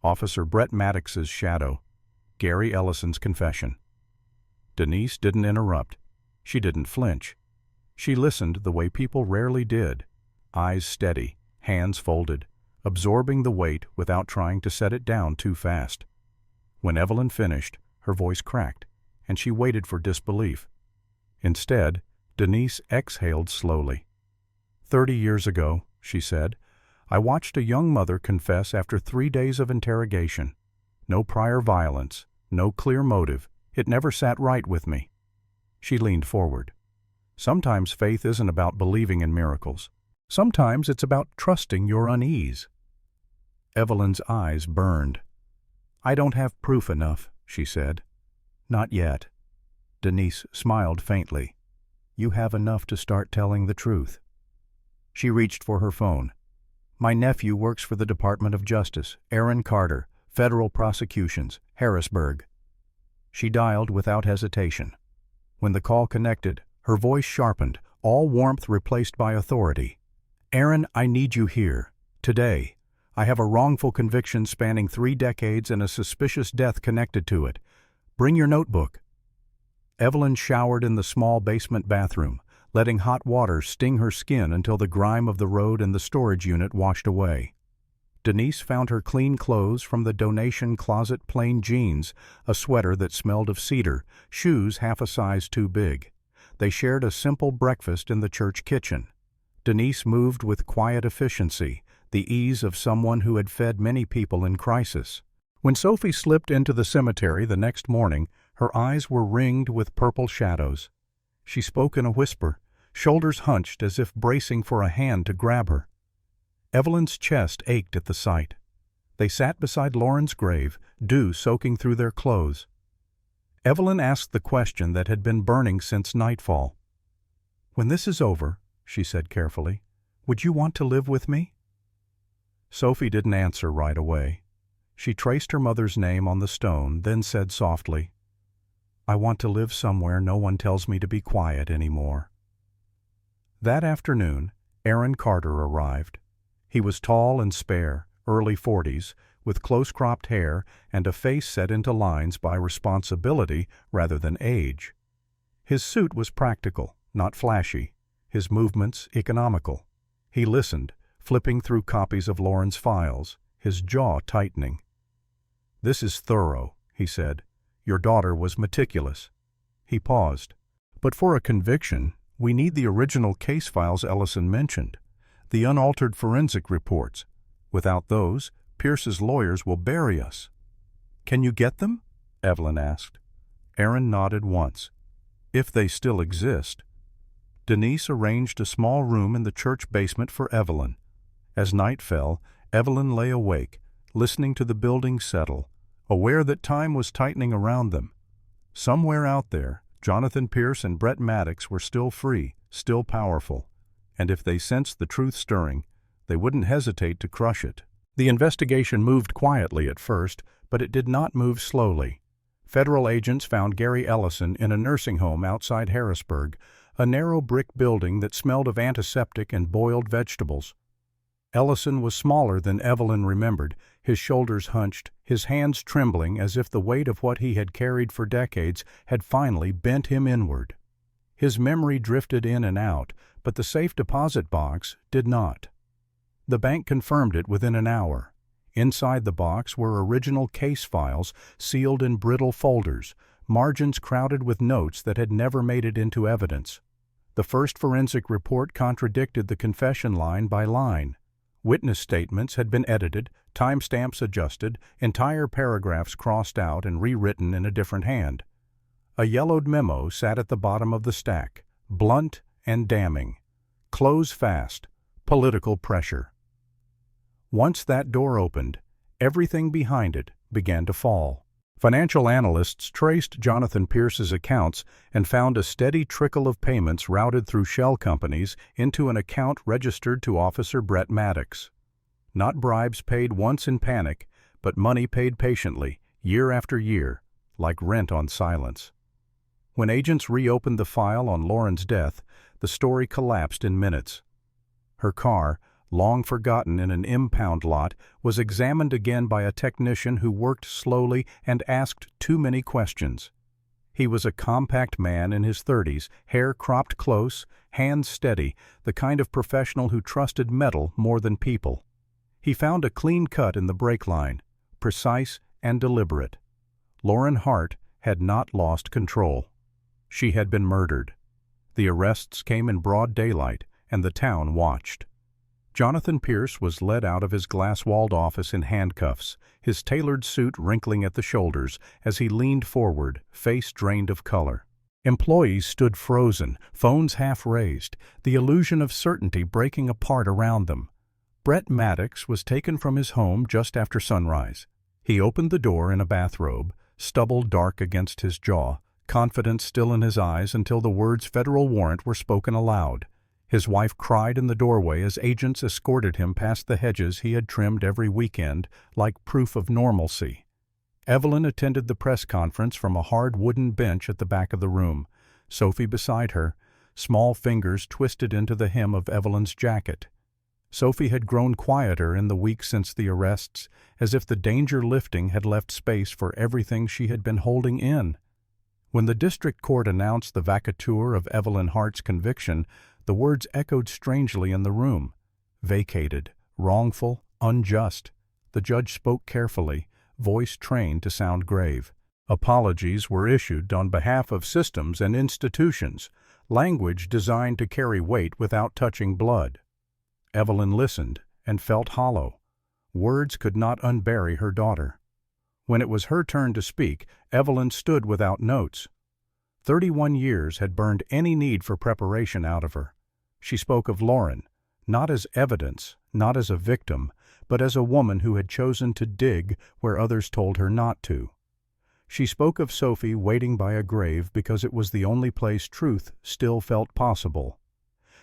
Officer Brett Maddox's shadow, Gary Ellison's confession. Denise didn't interrupt. She didn't flinch. She listened the way people rarely did, eyes steady, hands folded, absorbing the weight without trying to set it down too fast. When Evelyn finished, her voice cracked, and she waited for disbelief. Instead, Denise exhaled slowly. 30 years ago, she said, I watched a young mother confess after 3 days of interrogation. No prior violence, no clear motive. It never sat right with me. She leaned forward. Sometimes faith isn't about believing in miracles. Sometimes it's about trusting your unease. Evelyn's eyes burned. I don't have proof enough, she said. Not yet. Denise smiled faintly. You have enough to start telling the truth. She reached for her phone. My nephew works for the Department of Justice, Aaron Carter, Federal Prosecutions, Harrisburg. She dialed without hesitation. When the call connected, her voice sharpened, all warmth replaced by authority. Aaron, I need you here, today. I have a wrongful conviction spanning 3 decades and a suspicious death connected to it. Bring your notebook. Evelyn showered in the small basement bathroom, letting hot water sting her skin until the grime of the road and the storage unit washed away. Denise found her clean clothes from the donation closet, plain jeans, a sweater that smelled of cedar, shoes half a size too big. They shared a simple breakfast in the church kitchen. Denise moved with quiet efficiency, the ease of someone who had fed many people in crisis. When Sophie slipped into the cemetery the next morning, her eyes were ringed with purple shadows. She spoke in a whisper, shoulders hunched as if bracing for a hand to grab her. Evelyn's chest ached at the sight. They sat beside Lauren's grave, dew soaking through their clothes. Evelyn asked the question that had been burning since nightfall. When this is over, she said carefully, would you want to live with me? Sophie didn't answer right away. She traced her mother's name on the stone, then said softly, I want to live somewhere no one tells me to be quiet anymore. That afternoon, Aaron Carter arrived. He was tall and spare, early 40s, with close-cropped hair and a face set into lines by responsibility rather than age. His suit was practical, not flashy, his movements economical. He listened, flipping through copies of Lauren's files, his jaw tightening. This is thorough, he said. Your daughter was meticulous. He paused. But for a conviction, we need the original case files Ellison mentioned, the unaltered forensic reports. Without those, Pierce's lawyers will bury us. Can you get them? Evelyn asked. Aaron nodded once. If they still exist. Denise arranged a small room in the church basement for Evelyn. As night fell, Evelyn lay awake, listening to the building settle, aware that time was tightening around them. Somewhere out there, Jonathan Pierce and Brett Maddox were still free, still powerful, and if they sensed the truth stirring, they wouldn't hesitate to crush it. The investigation moved quietly at first, but it did not move slowly. Federal agents found Gary Ellison in a nursing home outside Harrisburg, a narrow brick building that smelled of antiseptic and boiled vegetables. Ellison was smaller than Evelyn remembered, his shoulders hunched, his hands trembling as if the weight of what he had carried for decades had finally bent him inward. His memory drifted in and out, but the safe deposit box did not. The bank confirmed it within an hour. Inside the box were original case files sealed in brittle folders, margins crowded with notes that had never made it into evidence. The first forensic report contradicted the confession line by line. Witness statements had been edited, timestamps adjusted, entire paragraphs crossed out and rewritten in a different hand. A yellowed memo sat at the bottom of the stack, blunt and damning. Close fast. Political pressure. Once that door opened, everything behind it began to fall. Financial analysts traced Jonathan Pierce's accounts and found a steady trickle of payments routed through shell companies into an account registered to Officer Brett Maddox. Not bribes paid once in panic, but money paid patiently, year after year, like rent on silence. When agents reopened the file on Lauren's death, the story collapsed in minutes. Her car, long forgotten in an impound lot, was examined again by a technician who worked slowly and asked too many questions. He was a compact man in his 30s, hair cropped close, hands steady, the kind of professional who trusted metal more than people. He found a clean cut in the brake line, precise and deliberate. Lauren Hart had not lost control. She had been murdered. The arrests came in broad daylight, and the town watched. Jonathan Pierce was led out of his glass-walled office in handcuffs, his tailored suit wrinkling at the shoulders as he leaned forward, face drained of color. Employees stood frozen, phones half raised, the illusion of certainty breaking apart around them. Brett Maddox was taken from his home just after sunrise. He opened the door in a bathrobe, stubble dark against his jaw, confidence still in his eyes until the words "federal warrant" were spoken aloud. His wife cried in the doorway as agents escorted him past the hedges he had trimmed every weekend, like proof of normalcy. Evelyn attended the press conference from a hard wooden bench at the back of the room, Sophie beside her, small fingers twisted into the hem of Evelyn's jacket. Sophie had grown quieter in the weeks since the arrests, as if the danger lifting had left space for everything she had been holding in. When the district court announced the vacatur of Evelyn Hart's conviction, the words echoed strangely in the room. Vacated, wrongful, unjust. The judge spoke carefully, voice trained to sound grave. Apologies were issued on behalf of systems and institutions, language designed to carry weight without touching blood. Evelyn listened and felt hollow. Words could not unbury her daughter. When it was her turn to speak, Evelyn stood without notes. 31 years had burned any need for preparation out of her. She spoke of Lauren, not as evidence, not as a victim, but as a woman who had chosen to dig where others told her not to. She spoke of Sophie waiting by a grave because it was the only place truth still felt possible.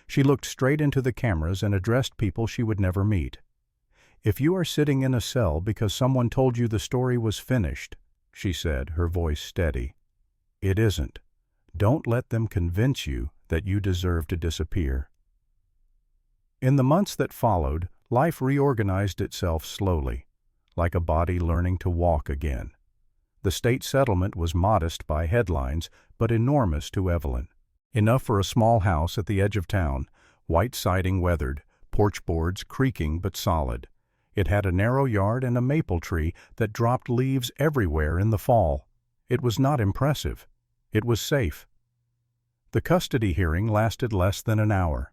She looked straight into the cameras and addressed people she would never meet. "If you are sitting in a cell because someone told you the story was finished," she said, her voice steady, "it isn't. Don't let them convince you that you deserve to disappear." In the months that followed, life reorganized itself slowly, like a body learning to walk again. The state settlement was modest by headlines, but enormous to Evelyn. Enough for a small house at the edge of town, white siding weathered, porch boards creaking but solid. It had a narrow yard and a maple tree that dropped leaves everywhere in the fall. It was not impressive. It was safe. The custody hearing lasted less than an hour.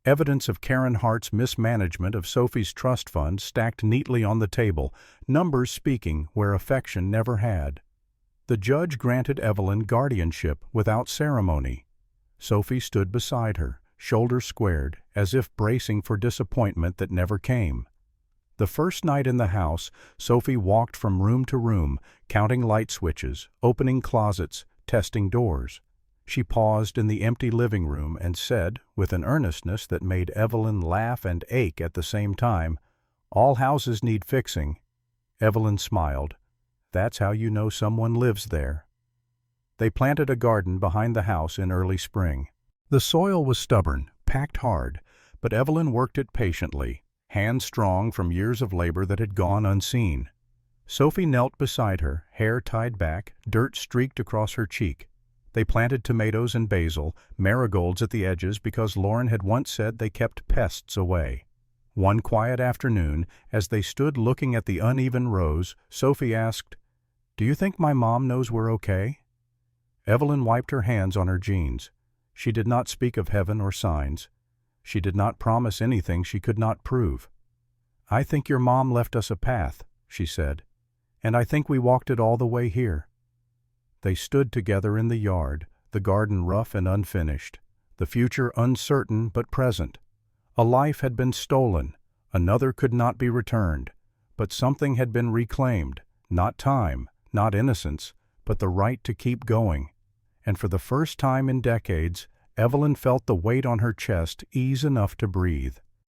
Evidence of Karen Hart's mismanagement of Sophie's trust fund stacked neatly on the table, numbers speaking where affection never had. The judge granted Evelyn guardianship without ceremony. Sophie stood beside her, shoulders squared, as if bracing for disappointment that never came. The first night in the house, Sophie walked from room to room, counting light switches, opening closets, testing doors. She paused in the empty living room and said, with an earnestness that made Evelyn laugh and ache at the same time, "All houses need fixing." Evelyn smiled. "That's how you know someone lives there." They planted a garden behind the house in early spring. The soil was stubborn, packed hard, but Evelyn worked it patiently, hands strong from years of labor that had gone unseen. Sophie knelt beside her, hair tied back, dirt streaked across her cheek. They planted tomatoes and basil, marigolds at the edges because Lauren had once said they kept pests away. One quiet afternoon, as they stood looking at the uneven rows, Sophie asked, "Do you think my mom knows we're okay?" Evelyn wiped her hands on her jeans. She did not speak of heaven or signs. She did not promise anything she could not prove. "I think your mom left us a path," she said, "and I think we walked it all the way here." They stood together in the yard, the garden rough and unfinished, the future uncertain but present. A life had been stolen, another could not be returned, but something had been reclaimed, not time, not innocence, but the right to keep going. And for the first time in decades, Evelyn felt the weight on her chest ease enough to breathe.